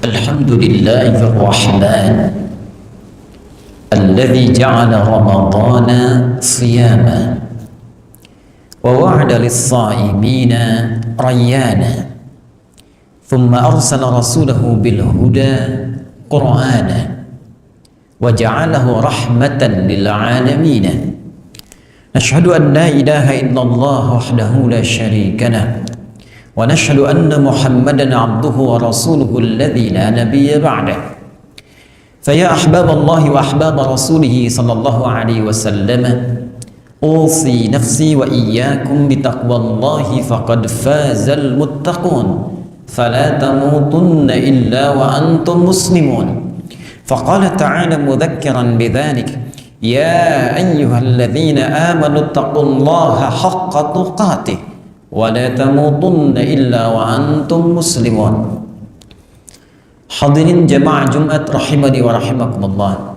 Alhamdulillahi Rahman alladhi ja'ala Ramadana siyama wa wa'ada lis-sa'imina rayyana thumma arsala rasulahu bil huda qur'ana wa ja'alahu rahmatan lil alamin. Nashhadu an la ilaha illallah wahdahu la syarika lah wa nashhadu anna Muhammadan abduhu wa rasuluhu alladhi la nabiyya ba'dah. Faya ahbaballahi wa ahbaba rasulihi sallallahu alaihi wasallam, usi nafsi wa iyyakum bitaqwallahi faqad fazal muttaqun fala tamutunna illa wa antum muslimun. Faqala ta'ala mudhakkiran bidzalik, ya ayyuhalladzina amanu taqullaha haqqa tuqatih wa la tamutunna illa wa antum muslimun. Hadirin jamaah Jumat rahimani wa rahimakumullah.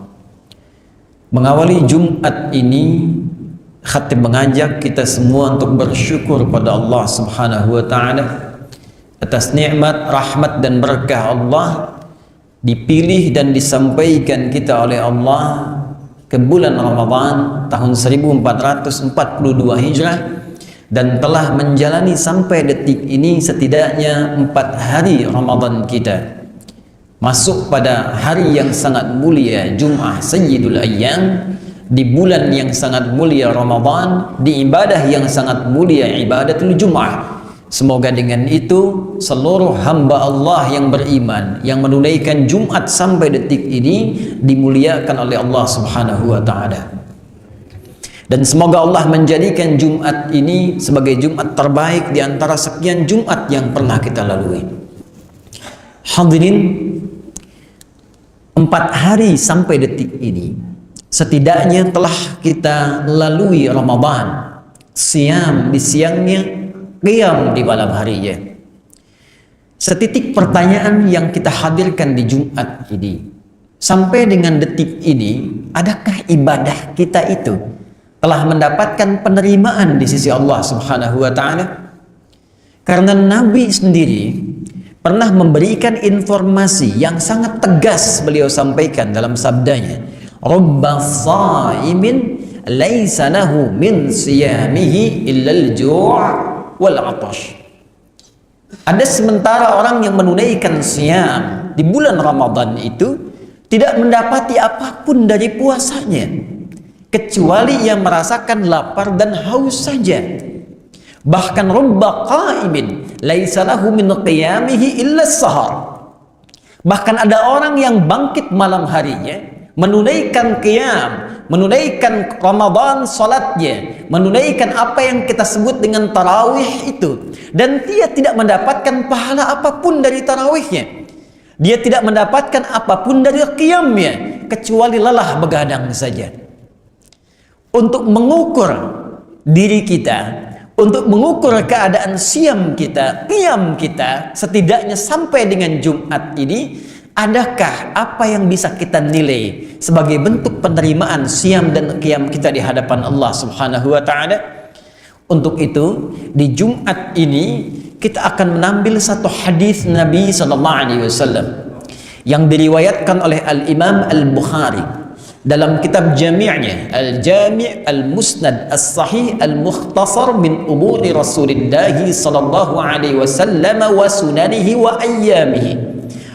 Mengawali Jumat ini, khatib mengajak kita semua untuk bersyukur pada Allah Subhanahu wa taala atas nikmat, rahmat dan berkah Allah, dipilih dan disampaikan kita oleh Allah ke bulan Ramadan tahun 1442 Hijrah dan telah menjalani sampai detik ini setidaknya 4 hari Ramadan kita. Masuk pada hari yang sangat mulia Jum'ah Sayyidul Ayyam, di bulan yang sangat mulia Ramadan, di ibadah yang sangat mulia ibadatul Jum'ah. Semoga dengan itu seluruh hamba Allah yang beriman yang menunaikan Jumat sampai detik ini dimuliakan oleh Allah Subhanahu wa taala. Dan semoga Allah menjadikan Jumat ini sebagai Jumat terbaik di antara sekian Jumat yang pernah kita lalui. Hadirin, 4 hari sampai detik ini setidaknya telah kita lalui Ramadan, siam di siangnya, qiyam di malam harinya. Setitik pertanyaan yang kita hadirkan di Jumat ini, sampai dengan detik ini, adakah ibadah kita itu telah mendapatkan penerimaan di sisi Allah Subhanahu wa taala? Karena Nabi sendiri pernah memberikan informasi yang sangat tegas, beliau sampaikan dalam sabdanya, rubba sha'imin laisa lahu min siyamihi illal ju' wal 'atash. Ada sementara orang yang menunaikan siam di bulan Ramadan itu tidak mendapati apapun dari puasanya kecuali yang merasakan lapar dan haus saja. Bahkan rubba qa'imin laisa lahu min qiyamihi illa sahar. Bahkan ada orang yang bangkit malam harinya, menunaikan qiyam, menunaikan Ramadan salatnya, menunaikan apa yang kita sebut dengan tarawih itu, dan dia tidak mendapatkan pahala apapun dari tarawihnya. Dia tidak mendapatkan apapun dari qiyamnya kecuali lelah begadang saja. Untuk mengukur diri kita, untuk mengukur keadaan siam kita, qiyam kita, setidaknya sampai dengan Jumat ini, adakah apa yang bisa kita nilai sebagai bentuk penerimaan siam dan qiyam kita di hadapan Allah Subhanahu wa taala? Untuk itu, di Jumat ini kita akan mengambil satu hadis Nabi sallallahu alaihi wasallam yang diriwayatkan oleh Al-Imam Al-Bukhari dalam kitab jami'nya, Al-Jami' Al-Musnad As-Sahih Al-Mukhtasar min umuri Rasulillah sallallahu alaihi wasallam wa sunanihi wa ayyamihi.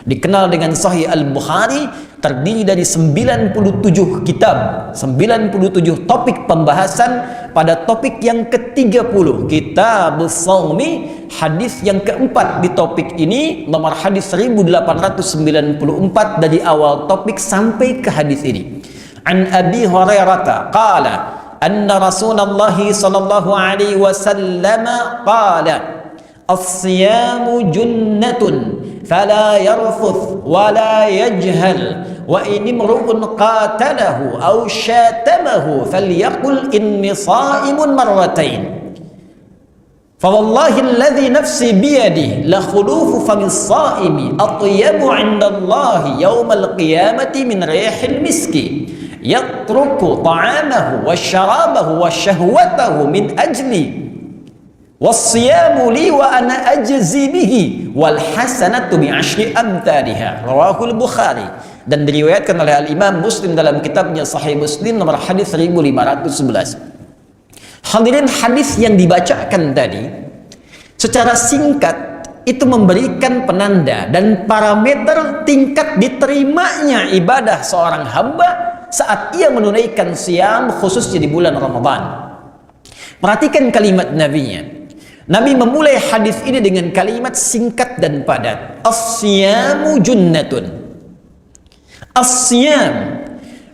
Dikenal dengan Sahih Al-Bukhari, terdiri dari 97 kitab, 97 topik pembahasan. Pada topik yang ke-30, Kitab Shaumi, hadis yang keempat di topik ini, nomor hadis 1894 dari awal topik sampai ke hadis ini. An Abi Hurairah qala anna Rasulullah sallallahu alaihi wasallam qala as-siyamu junnatun fala yarfuth wa la yajhal wa in imru'un qatalahu aw syatamahu falyaqul inni sha'imun marratain. فوالله الذي نفسي بيده لخلوف فم الصائم أطيب عند الله يوم القيامة من ريح المسك يترك طعامه وشرابه وشهوته من أجلي Wassiyamu li wa ana ajzi bihi wal hasanatu bi asyri amthaliha. Rawahul Bukhari. Dan diriwayatkan oleh Al-Imam Muslim dalam kitabnya Sahih Muslim nomor hadis 1511. Hadirin, hadis yang dibacakan tadi secara singkat itu memberikan penanda dan parameter tingkat diterimanya ibadah seorang hamba saat ia menunaikan siam khususnya di bulan Ramadan. Perhatikan kalimat nabinya. Nabi memulai hadis ini dengan kalimat singkat dan padat. As-siyamu junnatun. As-siyam.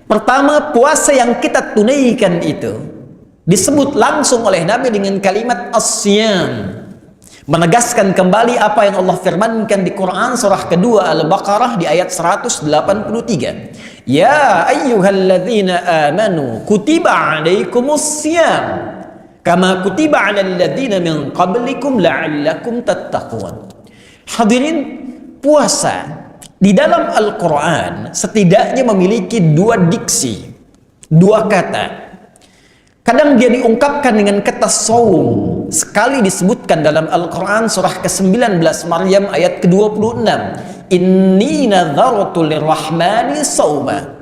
Pertama, puasa yang kita tunaikan itu disebut langsung oleh Nabi dengan kalimat as-siyam. Menegaskan kembali apa yang Allah firmankan di Quran surah kedua Al-Baqarah di ayat 183. Ya ayyuhalladzina amanu kutiba alaikumus siyam kama kutiba 'alal ladzina min qablikum la'allakum tattaqun. Hadirin, puasa di dalam Al-Qur'an setidaknya memiliki dua diksi, dua kata. Kadang dia diungkapkan dengan kata saum. Sekali disebutkan dalam Al-Qur'an surah ke-19 Maryam ayat ke-26. Inni nadhartu lirrahmani sauma.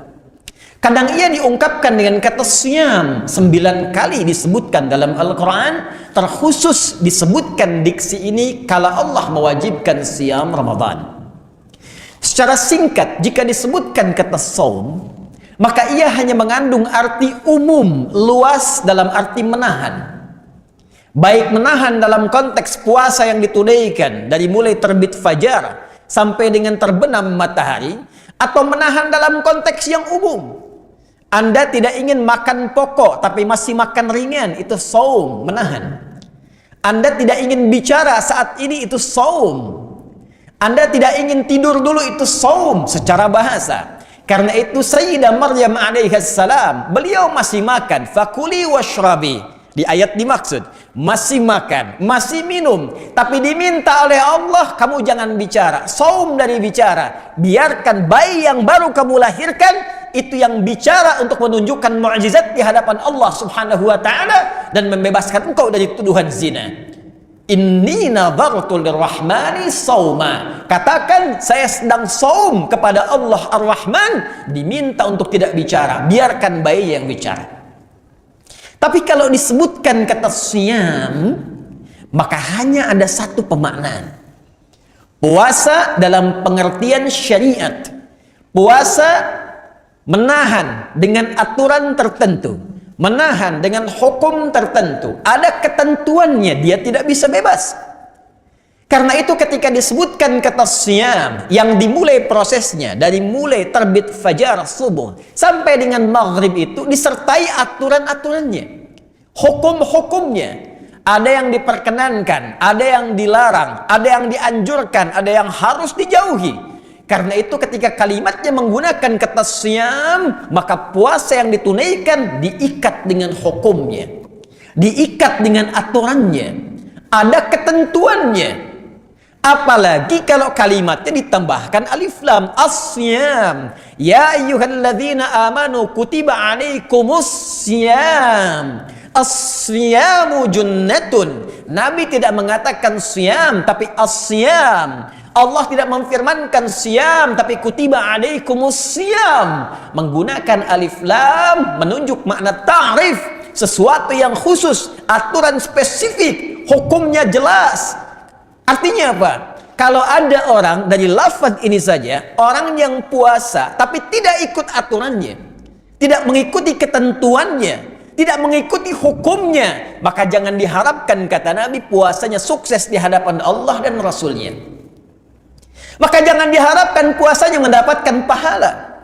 Kadang ia diungkapkan dengan kata siyam. 9 kali disebutkan dalam Al-Quran. Terkhusus disebutkan diksi ini kala Allah mewajibkan siyam Ramadan. Secara singkat, jika disebutkan kata saum, maka ia hanya mengandung arti umum, luas dalam arti menahan. Baik menahan dalam konteks puasa yang ditunaikan dari mulai terbit fajar sampai dengan terbenam matahari, atau menahan dalam konteks yang umum. Anda tidak ingin makan pokok tapi masih makan ringan, itu saum, menahan. Anda tidak ingin bicara saat ini, itu saum. Anda tidak ingin tidur dulu, itu saum secara bahasa. Karena itu Sayyidah Maryam alaihissalam, beliau masih makan, fakuli washrabi. Di ayat dimaksud, masih makan, masih minum, tapi diminta oleh Allah, kamu jangan bicara. Saum dari bicara. Biarkan bayi yang baru kamu lahirkan itu yang bicara untuk menunjukkan mukjizat di hadapan Allah Subhanahu wa taala dan membebaskan engkau dari tuduhan zina. Inni nadhartu lirrahmani sauma. Katakan, saya sedang saum kepada Allah Ar-Rahman, diminta untuk tidak bicara. Biarkan bayi yang bicara. Tapi kalau disebutkan kata siyam, maka hanya ada satu pemaknaan. Puasa dalam pengertian syariat. Puasa menahan dengan aturan tertentu, menahan dengan hukum tertentu. Ada ketentuannya, dia tidak bisa bebas. Karena itu ketika disebutkan kata siyam yang dimulai prosesnya dari mulai terbit fajar subuh sampai dengan maghrib itu disertai aturan-aturannya, hukum-hukumnya. Ada yang diperkenankan, ada yang dilarang, ada yang dianjurkan, ada yang harus dijauhi. Karena itu ketika kalimatnya menggunakan kata siyam, maka puasa yang ditunaikan diikat dengan hukumnya, diikat dengan aturannya, ada ketentuannya. Apalagi kalau kalimatnya ditambahkan alif lam, as-siyam. Ya ayyuhalladzina amanu kutiba alaikumus siyam. As-siyamu junnatun. Nabi tidak mengatakan siyam tapi as-siyam. Allah tidak memfirmankan siyam tapi kutiba alaikumus siyam. Menggunakan alif lam menunjuk makna ta'rif, sesuatu yang khusus, aturan spesifik, hukumnya jelas. Artinya apa? Kalau ada orang dari lafaz ini saja, orang yang puasa tapi tidak ikut aturannya, tidak mengikuti ketentuannya, tidak mengikuti hukumnya, maka jangan diharapkan, kata Nabi, puasanya sukses di hadapan Allah dan Rasulnya. Maka jangan diharapkan puasanya mendapatkan pahala.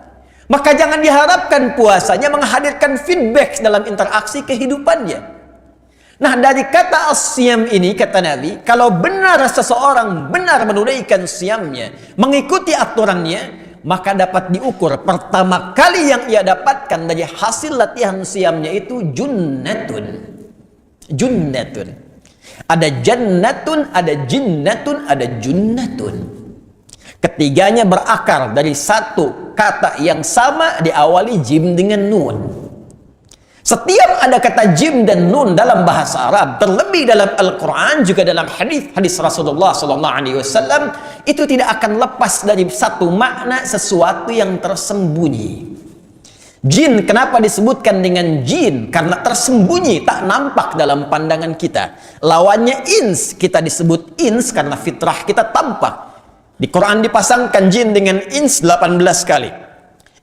Maka jangan diharapkan puasanya menghadirkan feedback dalam interaksi kehidupannya. Nah, dari kata as-siyam ini, kata Nabi, kalau benar seseorang benar menunaikan siyamnya, mengikuti aturannya, maka dapat diukur pertama kali yang ia dapatkan dari hasil latihan siyamnya itu junnatun. Junnatun. Ada jannatun, ada jinnatun, ada junnatun. Ketiganya berakar dari satu kata yang sama diawali jim dengan nun. Setiap ada kata jim dan nun dalam bahasa Arab, terlebih dalam Al-Quran, juga dalam hadis Rasulullah SAW, itu tidak akan lepas dari satu makna, sesuatu yang tersembunyi. Jin, kenapa disebutkan dengan jin? Karena tersembunyi, tak nampak dalam pandangan kita. Lawannya ins, kita disebut ins karena fitrah kita tampak. Di Quran dipasangkan jin dengan ins 18 kali.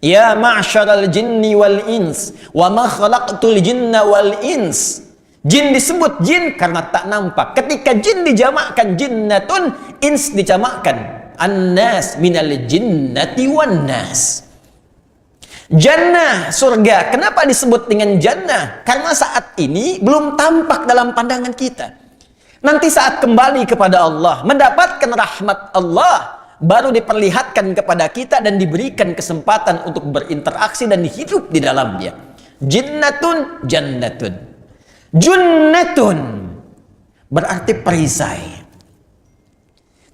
Ya ma'syaral jinni wal ins wa ma khalaqtul jinna wal ins. Jin disebut jin karena tak nampak. Ketika jin dijamakkan jinnatun, ins dijamakkan annas minal jinnati wan nas. Jannah, surga. Kenapa disebut dengan jannah? Karena saat ini belum tampak dalam pandangan kita. Nanti saat kembali kepada Allah, mendapatkan rahmat Allah, baru diperlihatkan kepada kita dan diberikan kesempatan untuk berinteraksi dan hidup di dalamnya. Jinnatun, jannatun. Junnatun berarti perisai.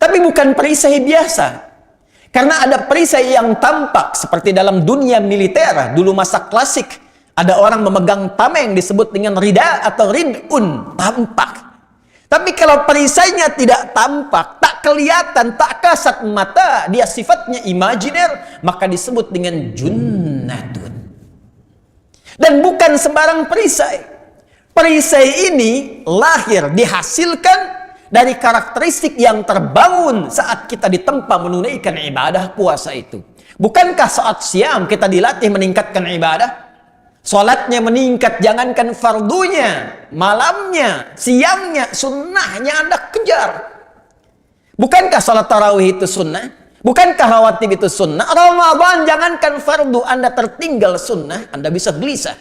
Tapi bukan perisai biasa. Karena ada perisai yang tampak seperti dalam dunia militer. Dulu masa klasik, ada orang memegang tameng disebut dengan rida atau ridun, tampak. Tapi kalau perisainya tidak tampak, tak kelihatan, tak kasat mata, dia sifatnya imajiner, maka disebut dengan junnatun. Dan bukan sembarang perisai. Perisai ini lahir, dihasilkan dari karakteristik yang terbangun saat kita ditempa menunaikan ibadah puasa itu. Bukankah saat siam kita dilatih meningkatkan ibadah? Salatnya meningkat, jangankan fardunya, malamnya, siangnya, sunnahnya Anda kejar. Bukankah salat tarawih itu sunnah? Bukankah rawatib itu sunnah? Ramadan jangankan fardu, Anda tertinggal sunnah, Anda bisa gelisah.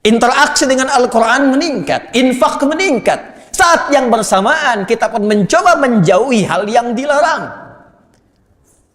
Interaksi dengan Al-Quran meningkat, infak meningkat. Saat yang bersamaan kita pun mencoba menjauhi hal yang dilarang.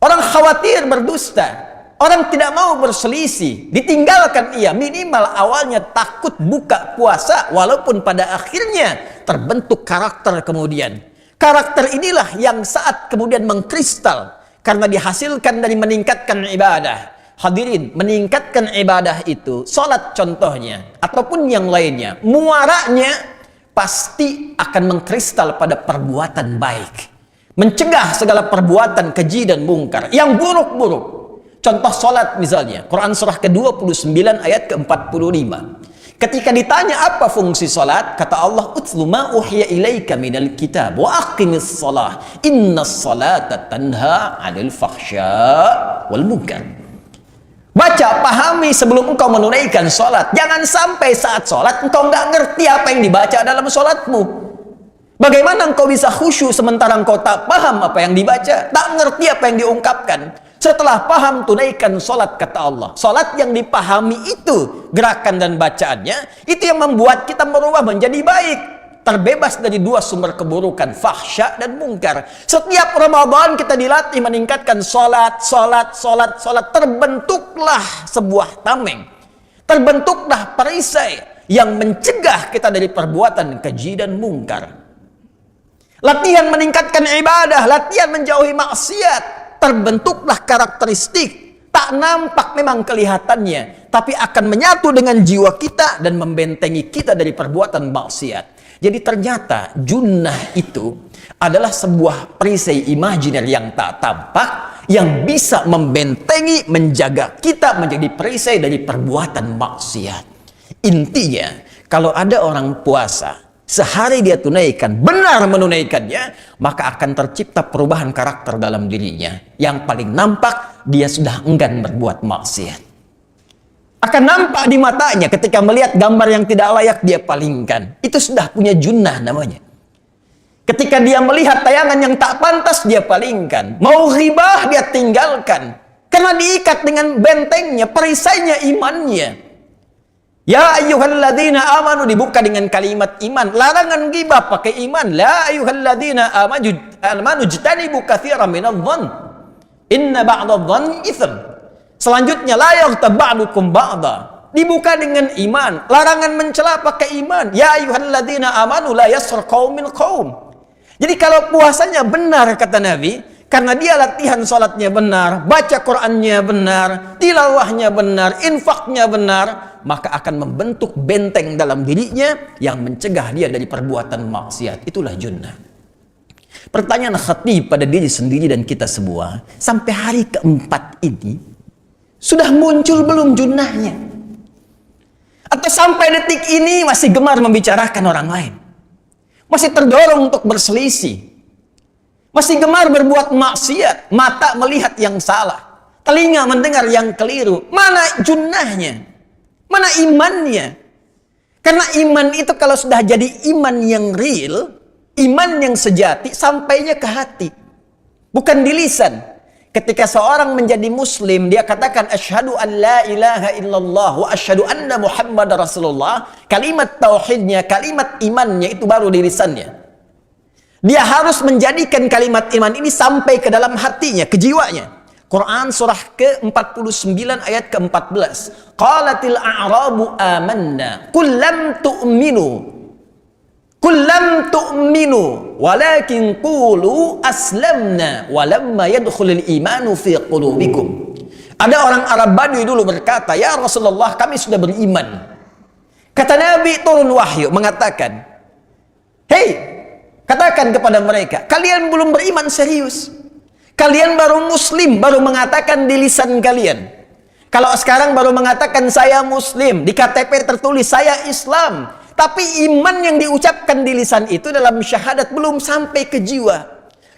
Orang khawatir berdusta. Orang tidak mau berselisih, ditinggalkan ia, minimal awalnya takut buka puasa, walaupun pada akhirnya terbentuk karakter kemudian. Karakter inilah yang saat kemudian mengkristal, karena dihasilkan dari meningkatkan ibadah. Hadirin, meningkatkan ibadah itu, salat contohnya, ataupun yang lainnya, muaranya pasti akan mengkristal pada perbuatan baik. Mencegah segala perbuatan keji dan mungkar, yang buruk-buruk. Contoh solat misalnya, Quran surah ke-29 ayat ke-45. Ketika ditanya apa fungsi solat, kata Allah, "Utlu ma uhiya ilaika minal kitab wa aqimis shalah, innas salata tanha 'anil fahsya wal munkar." Baca, pahami sebelum engkau menunaikan solat. Jangan sampai saat solat engkau nggak ngerti apa yang dibaca dalam solatmu. Bagaimana engkau bisa khusyuk sementara engkau tak paham apa yang dibaca, tak ngerti apa yang diungkapkan? Setelah paham, tunaikan solat, kata Allah. Solat yang dipahami itu, gerakan dan bacaannya, itu yang membuat kita berubah menjadi baik. Terbebas dari dua sumber keburukan, fahsya dan mungkar. Setiap Ramadan kita dilatih meningkatkan solat. Terbentuklah sebuah tameng. Terbentuklah perisai yang mencegah kita dari perbuatan keji dan mungkar. Latihan meningkatkan ibadah, latihan menjauhi maksiat. Terbentuklah karakteristik, tak nampak memang kelihatannya, tapi akan menyatu dengan jiwa kita dan membentengi kita dari perbuatan maksiat. Jadi ternyata junnah itu adalah sebuah perisai imajiner yang tak tampak, yang bisa membentengi, menjaga kita menjadi perisai dari perbuatan maksiat. Intinya, kalau ada orang puasa, sehari dia tunaikan, benar menunaikannya, maka akan tercipta perubahan karakter dalam dirinya. Yang paling nampak, dia sudah enggan berbuat maksiat. Akan nampak di matanya ketika melihat gambar yang tidak layak, dia palingkan. Itu sudah punya junnah namanya. Ketika dia melihat tayangan yang tak pantas, dia palingkan. Mau ghibah, dia tinggalkan. Karena diikat dengan bentengnya, perisainya imannya. Ya ayyuhalladzina amanu, dibuka dengan kalimat iman. Larangan ghibah pakai iman. La ayyuhalladzina amanu jtanibu katsiran minadh-dhann. Inna ba'dadh-dhanni itsm. Selanjutnya la yaghtab ba'dukum ba'dha. Dibuka dengan iman. Larangan mencela pakai iman. Ya ayyuhalladzina amanu la yaskhar qaumin qaum. Jadi kalau puasanya benar kata Nabi, Karena dia latihan sholatnya benar, baca Qur'annya benar, tilawahnya benar, infaknya benar, maka akan membentuk benteng dalam dirinya yang mencegah dia dari perbuatan maksiat. Itulah junnah. Pertanyaan khatib pada diri sendiri dan kita semua, sampai hari keempat ini sudah muncul belum junnahnya? Atau sampai detik ini masih gemar membicarakan orang lain? Masih terdorong untuk berselisih? Masih gemar berbuat maksiat? Mata melihat yang salah, telinga mendengar yang keliru. Mana junnahnya? Mana imannya? Karena iman itu kalau sudah jadi iman yang real, iman yang sejati, sampainya ke hati, bukan di lisan. Ketika seorang menjadi muslim, dia katakan asyhadu an la ilaha illallah wa asyhadu anna muhammad rasulullah. Kalimat tauhidnya, kalimat imannya itu baru di lisannya. Dia harus menjadikan kalimat iman ini sampai ke dalam hatinya, ke jiwanya. Quran surah ke-49 ayat ke-14. Qalatil a'rabu amanna qul lam tu'minu walakin qulu aslamna walamma yadkhulul imanu fi qulubikum. Ada orang Arab Badui dulu berkata, "Ya Rasulullah, kami sudah beriman." Kata Nabi, turun wahyu mengatakan, "Hei, katakan kepada mereka, kalian belum beriman serius. Kalian baru muslim, baru mengatakan di lisan kalian. Kalau sekarang baru mengatakan saya muslim, di KTP tertulis saya Islam, tapi iman yang diucapkan di lisan itu dalam syahadat belum sampai ke jiwa.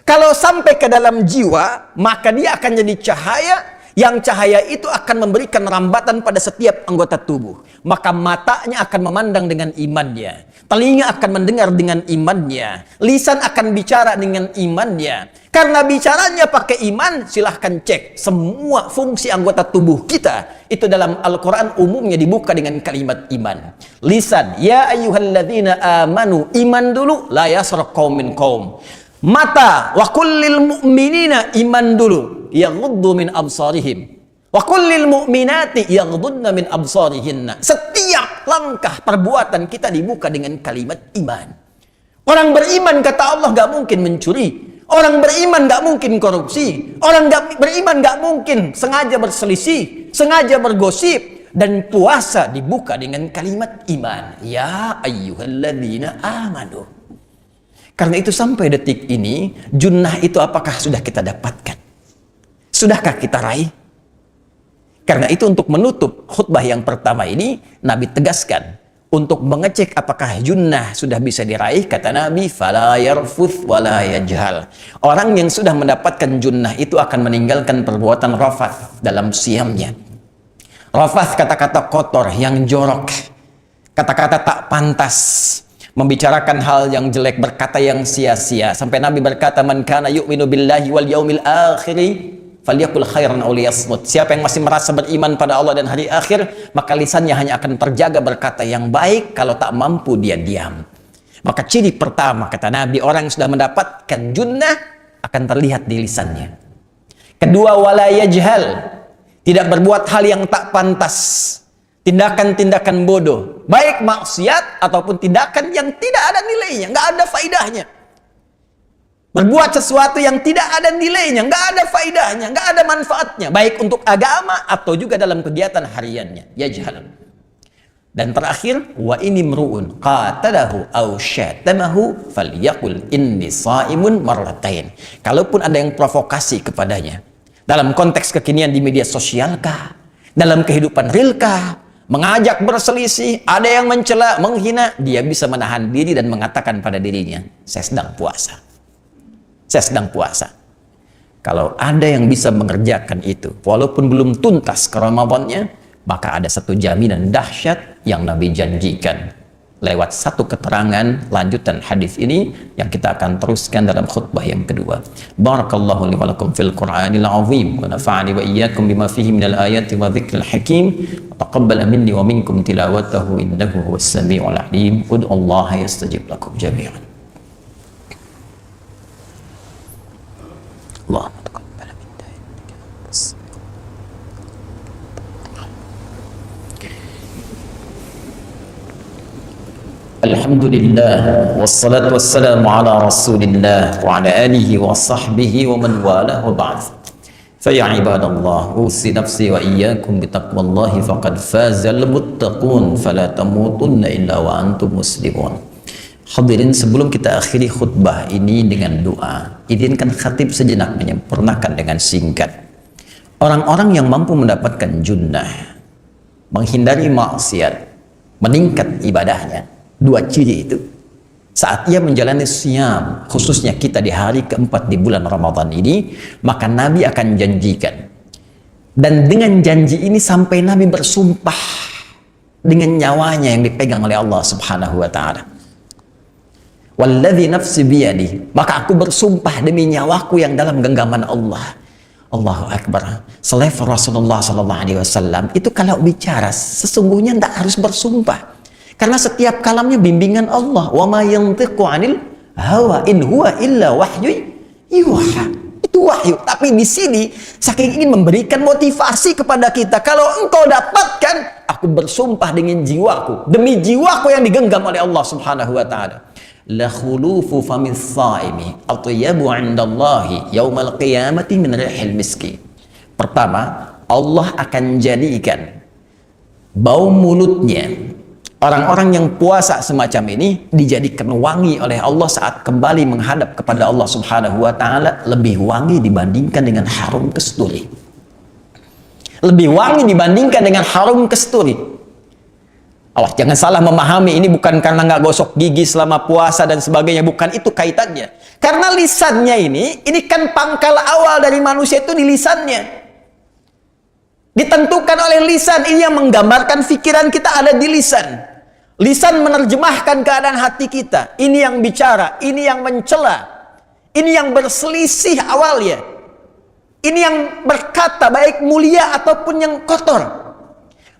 Kalau sampai ke dalam jiwa, maka dia akan jadi cahaya, yang cahaya itu akan memberikan rambatan pada setiap anggota tubuh. Maka matanya akan memandang dengan imannya, telinga akan mendengar dengan imannya, lisan akan bicara dengan imannya. Karena bicaranya pakai iman, silahkan cek semua fungsi anggota tubuh kita. Itu dalam Al-Quran umumnya dibuka dengan kalimat iman. Lisan, ya ayyuhalladzina amanu, iman dulu, la yasraq qaum min qaum. Mata, wa kullil mu'minina, iman dulu, yaghuddu min absarihim. Wa kullil mu'minati yaghuddna min absarihinna. Setiap langkah perbuatan kita dibuka dengan kalimat iman. Orang beriman kata Allah gak mungkin mencuri. Orang beriman gak mungkin korupsi. Orang beriman gak mungkin sengaja berselisih, sengaja bergosip. Dan puasa dibuka dengan kalimat iman. Ya ayyuhalladzina amanu. Karena itu sampai detik ini, junnah itu apakah sudah kita dapatkan? Sudahkah kita raih? Karena itu untuk menutup khutbah yang pertama ini, Nabi tegaskan. Untuk mengecek apakah junnah sudah bisa diraih, kata Nabi, fala yarfuth wala yajhal. Orang yang sudah mendapatkan junnah itu akan meninggalkan perbuatan rafath dalam siamnya. Rafath kata-kata kotor yang jorok, kata-kata tak pantas, membicarakan hal yang jelek, berkata yang sia-sia. Sampai Nabi berkata, man kana yu'minu billahi wal yaumil akhiri falyakul khairan aw liyasmut. Siapa yang masih merasa beriman pada Allah dan hari akhir, maka lisannya hanya akan terjaga berkata yang baik, kalau tak mampu dia diam. Maka ciri pertama kata Nabi, orang yang sudah mendapatkan junnah akan terlihat di lisannya. Kedua, wala yajhal, tidak berbuat hal yang tak pantas, tindakan-tindakan bodoh, baik maksiat ataupun tindakan yang tidak ada nilainya, nggak ada faidahnya. Berbuat sesuatu yang tidak ada nilainya, nggak ada faidahnya, nggak ada manfaatnya, baik untuk agama atau juga dalam kegiatan hariannya. Yajhal. Dan terakhir, wa ini mru'un qatalahu aw syatamahu falyaqul inni shaimun marratain. Kalaupun ada yang provokasi kepadanya, dalam konteks kekinian di media sosial kah, dalam kehidupan real kah, mengajak berselisih, ada yang mencela, menghina, dia bisa menahan diri dan mengatakan pada dirinya, saya sedang puasa. Saya sedang puasa. Kalau ada yang bisa mengerjakan itu, walaupun belum tuntas ke Ramadannya, maka ada satu jaminan dahsyat yang Nabi janjikan. Lewat satu keterangan lanjutan hadis ini yang kita akan teruskan dalam khutbah yang kedua. Barakallahu li wa lakum fil Qur'anil azim wa nafa'ani wa iyyakum bima fihi minal ayati wa dzikril hakim. Wa taqabbal minni wa minkum tilawatahu innahu huwas samiul alim. Ud'ullaha yastajib lakum jami'an. Allah taqabbal minna. Alhamdulillah. Alhamdulillah wassalatu wassalamu ala Rasulillah wa ala alihi wa sahbihi wa man wala wa ba'd. Fa ya ibadallah, usi nafsi wa iyyakum bi taqwallahi faqad fazal muttaqun fala tamutunna illa wa antum muslimun. Hadirin, sebelum kita akhiri khutbah ini dengan doa, izinkan khatib sejenak menyempurnakan dengan singkat. Orang-orang yang mampu mendapatkan junnah, menghindari maksiat, meningkat ibadahnya, dua ciri itu saat ia menjalani siyam, khususnya kita di hari keempat di bulan Ramadan ini, maka Nabi akan janjikan, dan dengan janji ini sampai Nabi bersumpah dengan nyawanya yang dipegang oleh Allah Subhanahu wa ta'ala. Walladzi nafsi biyadi, maka aku bersumpah demi nyawaku yang dalam genggaman Allah. Allahu Akbar. Selevel Rasulullah sallallahu alaihi wasallam itu kalau bicara sesungguhnya tidak harus bersumpah. Karena setiap kalamnya bimbingan Allah. Wa ma yantiqu 'anil hawa in huwa illa wahyu yuha. Itu wahyu. Tapi di sini saking ingin memberikan motivasi kepada kita, kalau engkau dapatkan, aku bersumpah dengan jiwaku, demi jiwaku yang digenggam oleh Allah Subhanahu wa taala. La khulufu famis shaimi atyabu 'indallahi yaumal qiyamati min rihil miski. Pertama, Allah akan jadikan bau mulutnya orang-orang yang puasa semacam ini dijadikan wangi oleh Allah saat kembali menghadap kepada Allah Subhanahu wa ta'ala, lebih wangi dibandingkan dengan harum kasturi. Lebih wangi dibandingkan dengan harum kasturi. Allah, jangan salah memahami, ini bukan karena nggak gosok gigi selama puasa dan sebagainya, bukan itu kaitannya. Karena lisannya ini kan pangkal awal dari manusia itu di lisannya. Ditentukan oleh lisan, ini yang menggambarkan pikiran kita ada di lisan. Lisan menerjemahkan keadaan hati kita. Ini yang bicara, ini yang mencela, ini yang berselisih awalnya, ini yang berkata baik mulia ataupun yang kotor.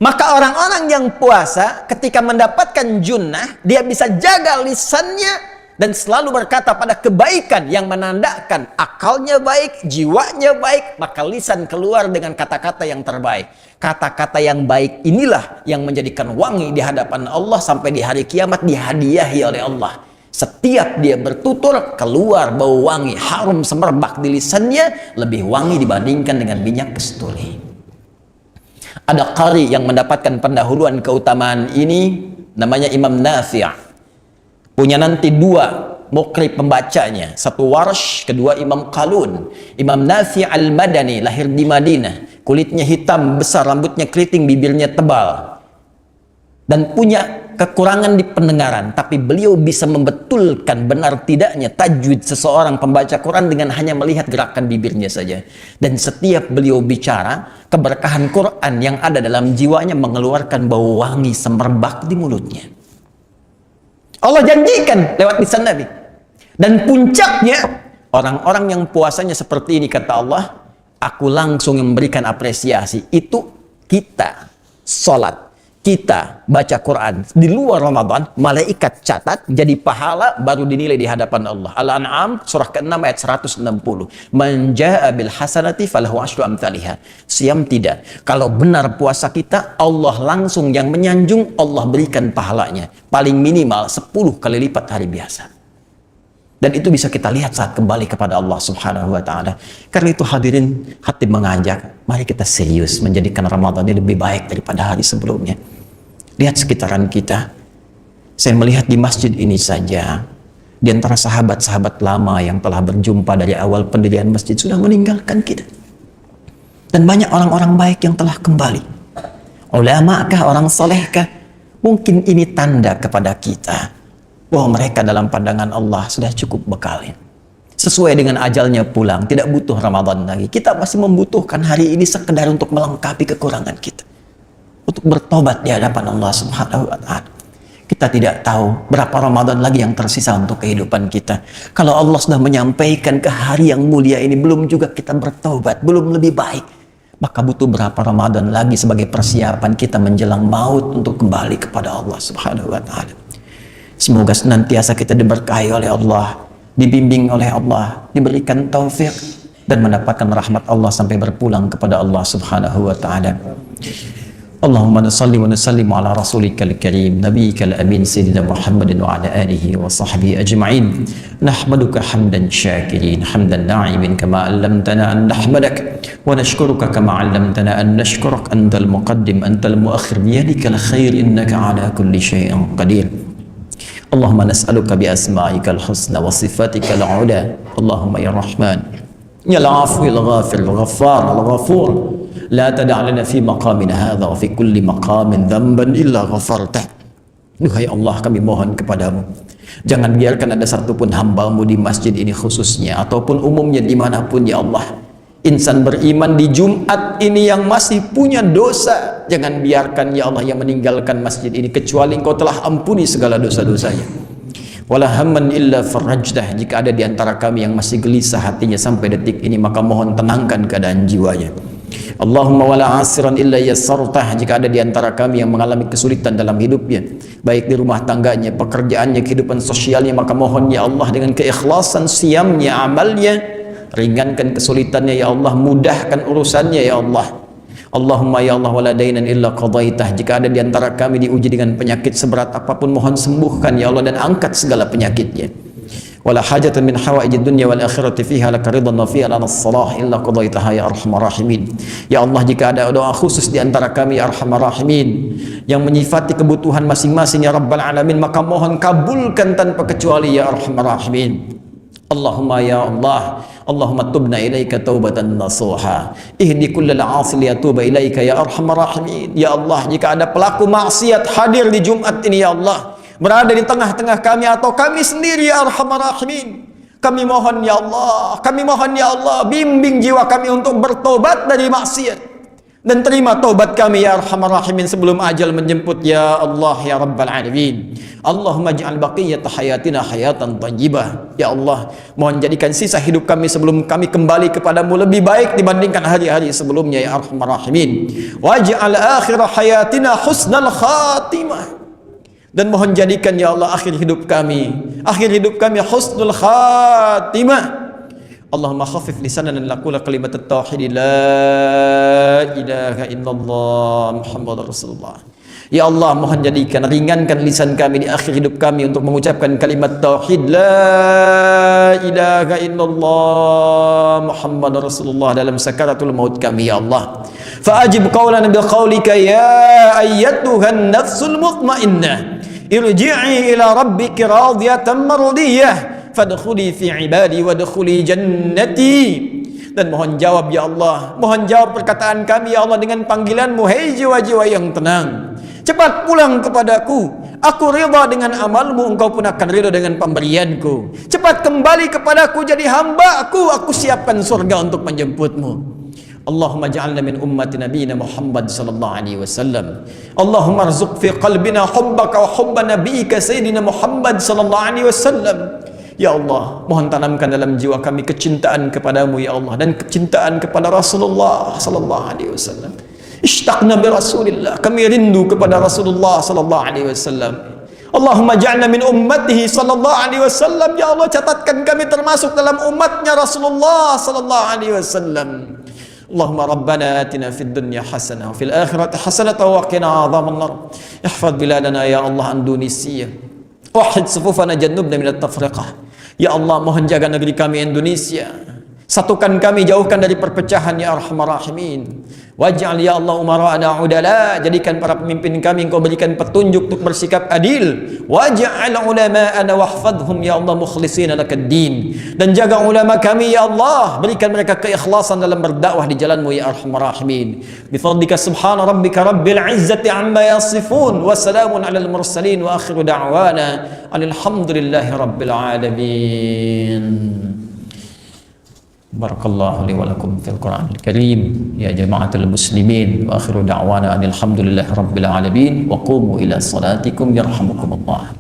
Maka orang-orang yang puasa ketika mendapatkan junnah, dia bisa jaga lisannya dan selalu berkata pada kebaikan yang menandakan akalnya baik, jiwanya baik, maka lisan keluar dengan kata-kata yang terbaik. Kata-kata yang baik inilah yang menjadikan wangi di hadapan Allah sampai di hari kiamat dihadiahi oleh Allah. Setiap dia bertutur, keluar bau wangi, harum semerbak di lisannya, lebih wangi dibandingkan dengan minyak kasturi. Ada qari yang mendapatkan pendahuluan keutamaan ini, namanya Imam Nafi'. Punya nanti dua muqri pembacanya, satu Warsh, kedua Imam Qalun. Imam Nafi' al-Madani lahir di Madinah, kulitnya hitam besar, rambutnya keriting, bibirnya tebal, dan punya kekurangan di pendengaran, tapi beliau bisa membetulkan benar tidaknya tajwid seseorang pembaca Quran dengan hanya melihat gerakan bibirnya saja. Dan setiap beliau bicara, keberkahan Quran yang ada dalam jiwanya mengeluarkan bau wangi semerbak di mulutnya. Allah janjikan lewat lisan Nabi. Dan puncaknya, orang-orang yang puasanya seperti ini, kata Allah, aku langsung memberikan apresiasi. Itu kita sholat, kita baca Quran di luar Ramadan, malaikat catat jadi pahala baru dinilai di hadapan Allah. Al-An'am surah ke-6 ayat 160. Man jaa'a bil hasanati falahu asyru amsalihha. Siam tidak. Kalau benar puasa kita, Allah langsung yang menyanjung, Allah berikan pahalanya. Paling minimal 10 kali lipat hari biasa. Dan itu bisa kita lihat saat kembali kepada Allah Subhanahu wa ta'ala. Karena itu hadirin, khatib mengajak, mari kita serius menjadikan Ramadan ini lebih baik daripada hari sebelumnya. Lihat sekitaran kita. Saya melihat di masjid ini saja, di antara sahabat-sahabat lama yang telah berjumpa dari awal pendirian masjid sudah meninggalkan kita. Dan banyak orang-orang baik yang telah kembali. Ulama kah, orang solehkah? Mungkin ini tanda kepada kita bahwa mereka dalam pandangan Allah sudah cukup bekalnya. Sesuai dengan ajalnya pulang, tidak butuh Ramadan lagi. Kita masih membutuhkan hari ini sekedar untuk melengkapi kekurangan kita, untuk bertobat di hadapan Allah Subhanahu wa ta'ala. Kita tidak tahu berapa Ramadan lagi yang tersisa untuk kehidupan kita. Kalau Allah sudah menyampaikan ke hari yang mulia ini, belum juga kita bertobat, belum lebih baik, maka butuh berapa Ramadan lagi sebagai persiapan kita menjelang maut untuk kembali kepada Allah Subhanahu wa ta'ala. Semoga senantiasa kita diberkahi oleh Allah, dibimbing oleh Allah, diberikan taufik dan mendapatkan rahmat Allah sampai berpulang kepada Allah Subhanahu wa ta'ala. Allahumma salli wa nusallim ala rasulika al-karim nabiyyika al-amin sayyidina Muhammadin wa ala alihi wa sahbihi ajma'in. Nahmaduka hamdan syakirin hamdan na'imin kama 'allamtana an nahmadak wa nashkuruka kama 'allamtana an nashkurak. Antal muqaddim antal muakhir biyadikal khair innaka 'ala kulli syai'in qadir. Allahumma nas'aluka bi asma'ikal husna wa sifatikal 'ula. Allahumma ya Rahman ya al-'afwi al-ghafir al-ghaffar al-ghafur. La tada' lana fi maqamina hadha wa fi kulli maqamin dhanban illa ghafartah. Duhai Allah, kami mohon kepadamu, jangan biarkan ada satupun hamba-Mu di masjid ini khususnya ataupun umumnya dimanapun ya Allah, insan beriman di Jumat ini yang masih punya dosa. Jangan biarkan ya Allah yang meninggalkan masjid ini kecuali Engkau telah ampuni segala dosa-dosanya. Wala hamman illa farajdah. Jika ada di antara kami yang masih gelisah hatinya sampai detik ini, maka mohon tenangkan keadaan jiwanya. Allahumma wala asiran illa yassartah. Jika ada di antara kami yang mengalami kesulitan dalam hidupnya, baik di rumah tangganya, pekerjaannya, kehidupan sosialnya, maka mohon ya Allah dengan keikhlasan siamnya, amalnya, ringankan kesulitannya ya Allah, mudahkan urusannya ya Allah. Allahumma ya Allah wala dainan illa qadaitah. Jika ada di antara kami diuji dengan penyakit seberat apapun, mohon sembuhkan ya Allah dan angkat segala penyakitnya. Wala hajatan min hawaijid dunya wal akhirati fiha laka ridwan wa fiha lana salah illa qadaitaha ya arhamar rahimin. Ya Allah, jika ada doa khusus di antara kami ya arhamar rahimin yang menyifati kebutuhan masing-masing ya rabbal alamin, maka mohon kabulkan tanpa kecuali ya arhamar rahimin. Allahumma ya Allah, Allahumma tubna ilaika taubatan nasuha, ihdi kullal 'asi liyatuba ilaika ya arhamar rahimin. Ya Allah, jika ada pelaku maksiat hadir di Jumat ini ya Allah, berada di tengah-tengah kami atau kami sendiri ya arhamar rahimin, kami mohon ya Allah, kami mohon ya Allah, bimbing jiwa kami untuk bertobat dari maksiat dan terima taubat kami ya arhamar rahimin sebelum ajal menjemput ya Allah ya rabbal alamin. Allahumma ja'al baqiyata hayatina hayatan thayyibah. Ya Allah, mohon jadikan sisa hidup kami sebelum kami kembali kepadamu lebih baik dibandingkan hari-hari sebelumnya ya arhamar rahimin. Waj'al akhir hayatina husnal khatimah. Dan mohon jadikan ya Allah akhir hidup kami husnul khatimah. Allahumma khafif lisanana naqula kalimat at-tauhid la ilaha illallah Muhammadur Rasulullah. Ya Allah, mohon jadikan, ringankan lisan kami di akhir hidup kami untuk mengucapkan kalimat tauhid la ilaha illallah Muhammadur Rasulullah dalam sakaratul maut kami ya Allah. Fa'ajib qawlana biqaulika ya ayyatuhan nafsul mutmainnah irji'i ila rabbiki radiyatan mardiyah fadkhuli fi ibadi wadkhuli jannati. Dan mohon jawab ya Allah, mohon jawab perkataan kami ya Allah dengan panggilan-Mu, hei jiwa-jiwa yang tenang, cepat pulang kepadaku, aku ridha dengan amalmu, engkau pun akan ridha dengan pemberianku. Cepat kembali kepadaku jadi hamba-Ku, aku siapkan surga untuk menjemputmu. Allahumma ja'alna min ummati nabiyina Muhammad sallallahu alaihi wasallam. Allahumma arzuq fi qalbina hubbaka wa hubba nabiyyika sayyidina Muhammad sallallahu alaihi wasallam. Ya Allah, mohon tanamkan dalam jiwa kami kecintaan kepadamu ya Allah dan kecintaan kepada Rasulullah sallallahu alaihi wasallam. Ishtaqna bi Rasulillah, kami rindu kepada Rasulullah sallallahu alaihi wasallam. Allahumma ja'alna min ummatihi sallallahu alaihi wasallam. Ya Allah, catatkan kami termasuk dalam umatnya Rasulullah sallallahu alaihi wasallam. Allahumma rabbana atina fid dunya hasanah wa fil akhirati hasanah wa qina adzabannar. Ihfaz biladana ya Allah an Indonesia. Wahid sufufana jannubna minat tafriqah. Ya Allah, mohon jaga negeri kami Indonesia, satukan kami, jauhkan dari perpecahan ya arhamar rahimin. Waj'al ya Allah umara'ana udala, jadikan para pemimpin kami Engkau berikan petunjuk untuk bersikap adil. Waj'al ulama'ana wahfadhum ya Allah mukhlishina lakad-din, dan jaga ulama kami ya Allah, berikan mereka keikhlasan dalam berdakwah di jalan-Mu ya arhamar rahimin. Bi fadlika subhana rabbika rabbil izzati amma yasifun wa salamun alal mursalin wa akhiru da'wana alhamdulillahi rabbil alamin. Barakallahu li wa lakum fil Qur'anil Karim ya jama'atul muslimin wa akhiru da'wana alhamdulillahi rabbil alamin wa qumu ila salatikum yarhamukumullah.